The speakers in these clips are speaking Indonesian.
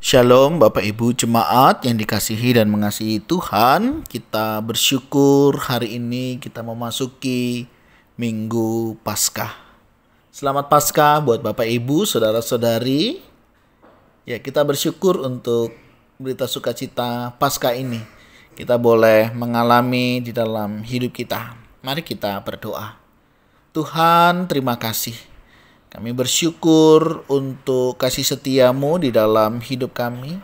Shalom Bapak Ibu Jemaat yang dikasihi dan mengasihi Tuhan. Kita bersyukur hari ini kita memasuki Minggu Paskah. Selamat Paskah buat Bapak Ibu, saudara-saudari. Ya, kita bersyukur untuk berita sukacita Paskah ini. Kita boleh mengalami di dalam hidup kita. Mari kita berdoa. Tuhan, terima kasih. Kami bersyukur untuk kasih setiamu di dalam hidup kami.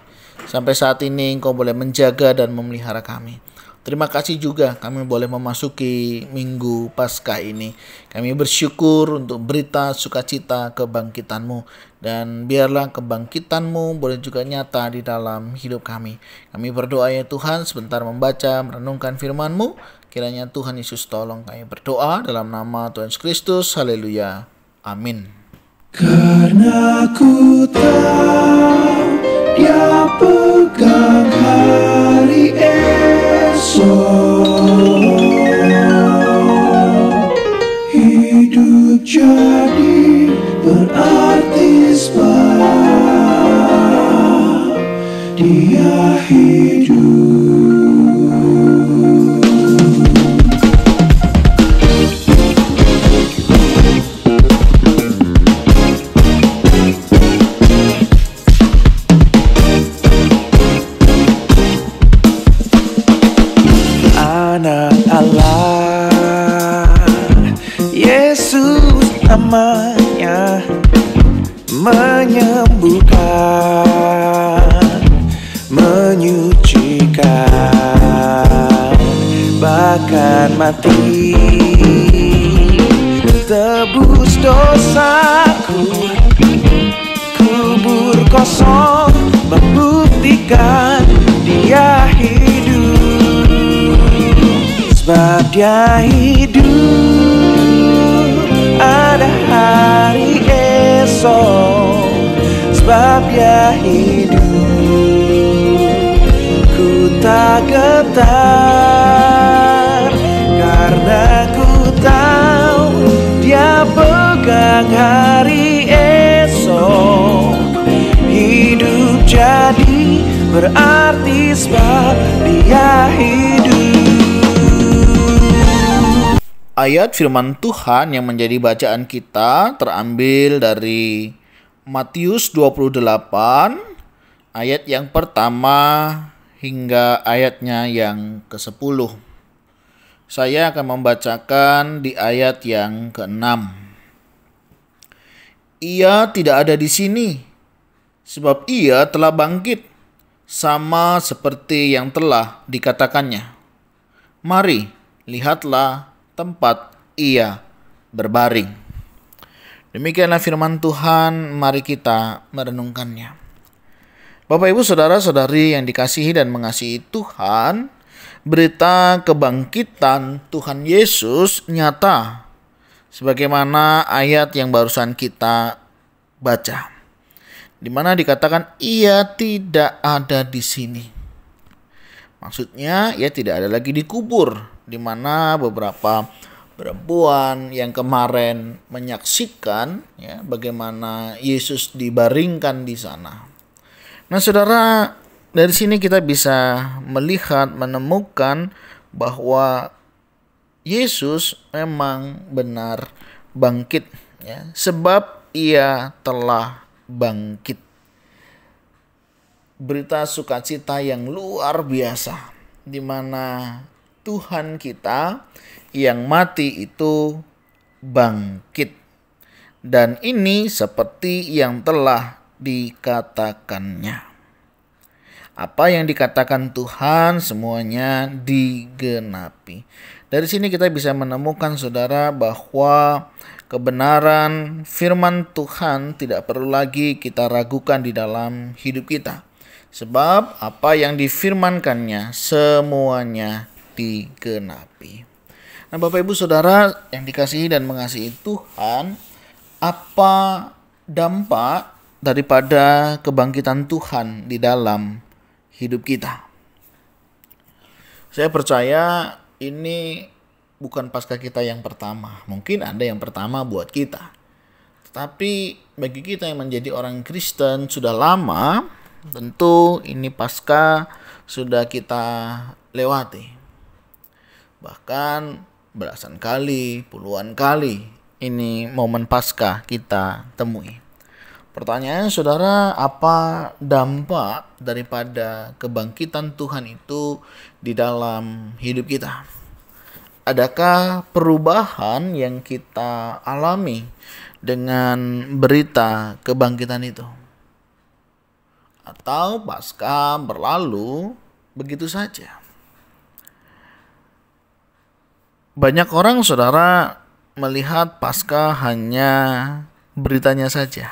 Sampai saat ini Engkau boleh menjaga dan memelihara kami. Terima kasih juga kami boleh memasuki Minggu Paskah ini. Kami bersyukur untuk berita sukacita kebangkitan-Mu. Dan biarlah kebangkitan-Mu boleh juga nyata di dalam hidup kami. Kami berdoa ya Tuhan, sebentar membaca, merenungkan firman-Mu. Kiranya Tuhan Yesus tolong kami berdoa dalam nama Tuhan Yesus Kristus. Haleluya. Amin. Karena ku tahu Dia pegang hari esok. Hidup jadi berarti sebab Dia hidup. Anak Allah, Yesus namanya, menyembuhkan, menyucikan, bahkan mati, tebus dosaku, kubur kosong, membuktikan Dia hidup. Sebab Dia hidup, ada hari esok. Sebab Dia hidup, ku tak getar. Karena ku tahu Dia pegang hari esok. Hidup jadi berarti sebab Dia hidup. Ayat firman Tuhan yang menjadi bacaan kita terambil dari Matius 28 ayat yang pertama hingga ayatnya yang ke-10. Saya akan membacakan di ayat yang ke-6. Ia tidak ada di sini, sebab Ia telah bangkit, sama seperti yang telah dikatakannya. Mari, lihatlah tempat Ia berbaring. Demikianlah firman Tuhan, mari kita merenungkannya. Bapak Ibu saudara-saudari yang dikasihi dan mengasihi Tuhan, berita kebangkitan Tuhan Yesus nyata sebagaimana ayat yang barusan kita baca, di mana dikatakan Ia tidak ada di sini. Maksudnya Ia tidak ada lagi dikubur, di mana beberapa perempuan yang kemarin menyaksikan ya bagaimana Yesus dibaringkan di sana. Nah, saudara, dari sini kita bisa melihat, menemukan bahwa Yesus memang benar bangkit ya, sebab Ia telah bangkit. Berita sukacita yang luar biasa, di mana Tuhan kita yang mati itu bangkit. Dan ini seperti yang telah dikatakannya. Apa yang dikatakan Tuhan semuanya digenapi. Dari sini kita bisa menemukan saudara bahwa kebenaran firman Tuhan tidak perlu lagi kita ragukan di dalam hidup kita. Sebab apa yang difirmankannya semuanya digenapi. Nah, Bapak Ibu Saudara yang dikasihi dan mengasihi Tuhan, apa dampak daripada kebangkitan Tuhan di dalam hidup kita? Saya percaya ini bukan Paskah kita yang pertama. Mungkin ada yang pertama buat kita. Tetapi bagi kita yang menjadi orang Kristen sudah lama, Tentu ini Paskah sudah kita lewati. Bahkan belasan kali, puluhan kali ini momen Paskah kita temui. Pertanyaannya saudara, apa dampak daripada kebangkitan Tuhan itu di dalam hidup kita? Adakah perubahan yang kita alami dengan berita kebangkitan itu? Atau Paskah berlalu begitu saja? Banyak orang saudara melihat Paskah hanya beritanya saja.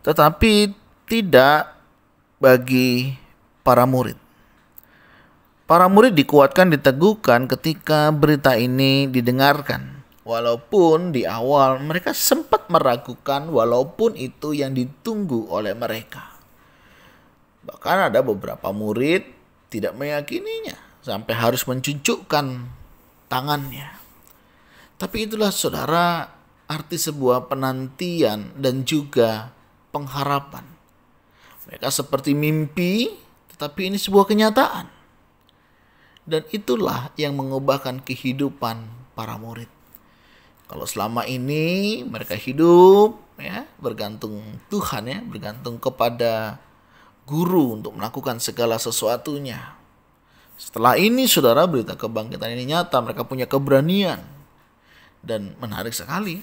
Tetapi tidak bagi para murid. Para murid dikuatkan, diteguhkan ketika berita ini didengarkan. Walaupun di awal mereka sempat meragukan, walaupun itu yang ditunggu oleh mereka. Bahkan ada beberapa murid tidak meyakininya, sampai harus mencucukkan tangannya. Tapi itulah saudara arti sebuah penantian dan juga pengharapan. Mereka seperti mimpi, tetapi ini sebuah kenyataan. Dan itulah yang mengubahkan kehidupan para murid. Kalau selama ini mereka hidup bergantung Tuhan, bergantung kepada guru untuk melakukan segala sesuatunya. Setelah ini saudara, berita kebangkitan ini nyata, mereka punya keberanian. Dan menarik sekali,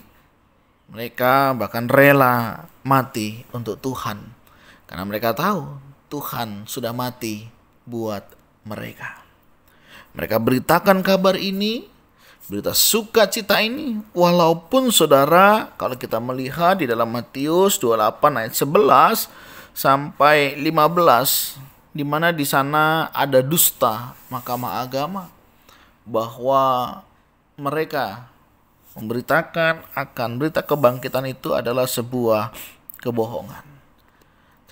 mereka bahkan rela mati untuk Tuhan. Karena mereka tahu Tuhan sudah mati buat mereka. Mereka beritakan kabar ini, berita sukacita ini. Walaupun saudara, kalau kita melihat di dalam Matius 28 ayat 11 sampai 15, di mana di sana ada dusta mahkamah agama, bahwa mereka memberitakan akan berita kebangkitan itu adalah sebuah kebohongan.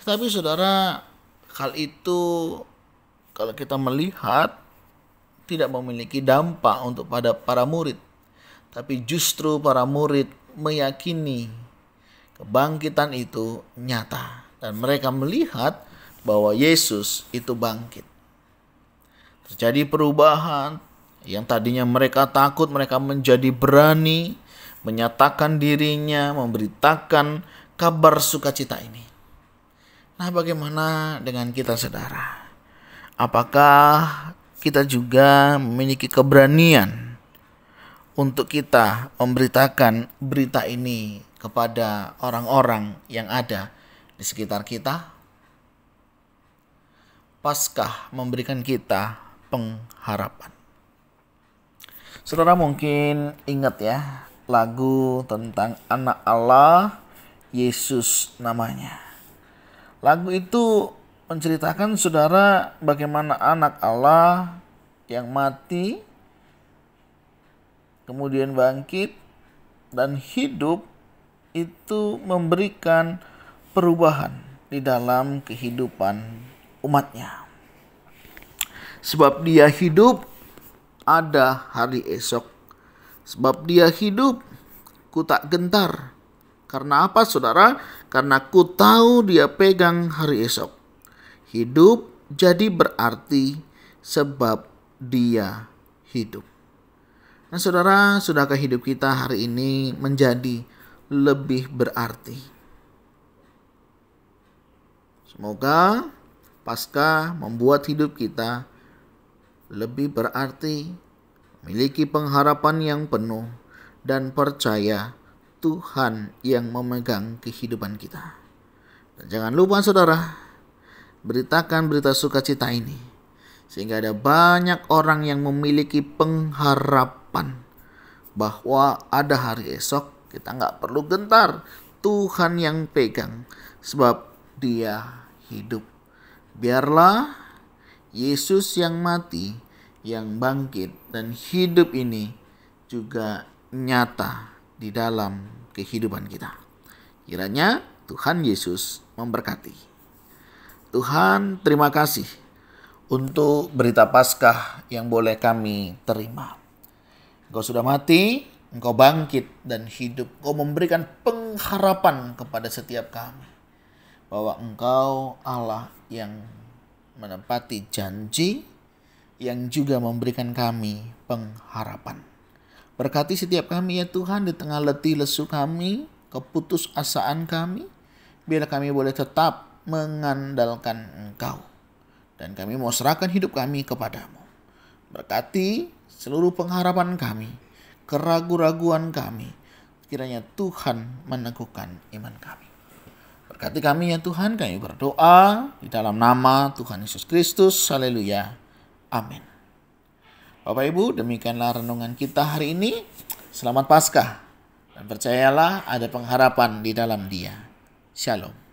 Tetapi saudara, hal itu kalau kita melihat tidak memiliki dampak untuk pada para murid. Tapi justru para murid meyakini kebangkitan itu nyata. Dan mereka melihat bahwa Yesus itu bangkit. Terjadi perubahan. Yang tadinya mereka takut, mereka menjadi berani menyatakan dirinya, memberitakan kabar sukacita ini. Nah, bagaimana dengan kita saudara? Apakah kita juga memiliki keberanian untuk kita memberitakan berita ini kepada orang-orang yang ada di sekitar kita? Paskah memberikan kita pengharapan. Saudara mungkin ingat lagu tentang anak Allah, Yesus namanya. Lagu itu menceritakan saudara bagaimana anak Allah yang mati, kemudian bangkit dan hidup itu memberikan perubahan di dalam kehidupan umatnya. Sebab dia hidup, ada hari esok. Sebab dia hidup, ku tak gentar. Karena apa saudara? Karena ku tahu dia pegang hari esok. Hidup jadi berarti sebab dia hidup. Nah saudara, sudahkah hidup kita hari ini menjadi lebih berarti? Semoga Paskah membuat hidup kita lebih berarti, memiliki pengharapan yang penuh, dan percaya Tuhan yang memegang kehidupan kita. Dan jangan lupa saudara, beritakan berita sukacita ini, sehingga ada banyak orang yang memiliki pengharapan bahwa ada hari esok. Kita gak perlu gentar, Tuhan yang pegang, sebab dia hidup. Biarlah Yesus yang mati, yang bangkit dan hidup ini juga nyata di dalam kehidupan kita. Kiranya Tuhan Yesus memberkati. Tuhan, terima kasih untuk berita Paskah yang boleh kami terima. Engkau sudah mati, Engkau bangkit dan hidup. Engkau memberikan pengharapan kepada setiap kami. bahwa Engkau Allah yang menepati janji, yang juga memberikan kami pengharapan. Berkati setiap kami ya Tuhan di tengah letih lesu kami, keputusasaan kami, biar kami boleh tetap mengandalkan Engkau. Dan kami mau serahkan hidup kami kepadamu. Berkati seluruh pengharapan kami, keraguan-raguan kami. Kiranya Tuhan meneguhkan iman kami. Berkati kami ya Tuhan, kami berdoa di dalam nama Tuhan Yesus Kristus. Haleluya. Amin. Bapak Ibu, demikianlah renungan kita hari ini. Selamat Paskah. Dan percayalah ada pengharapan di dalam Dia. Shalom.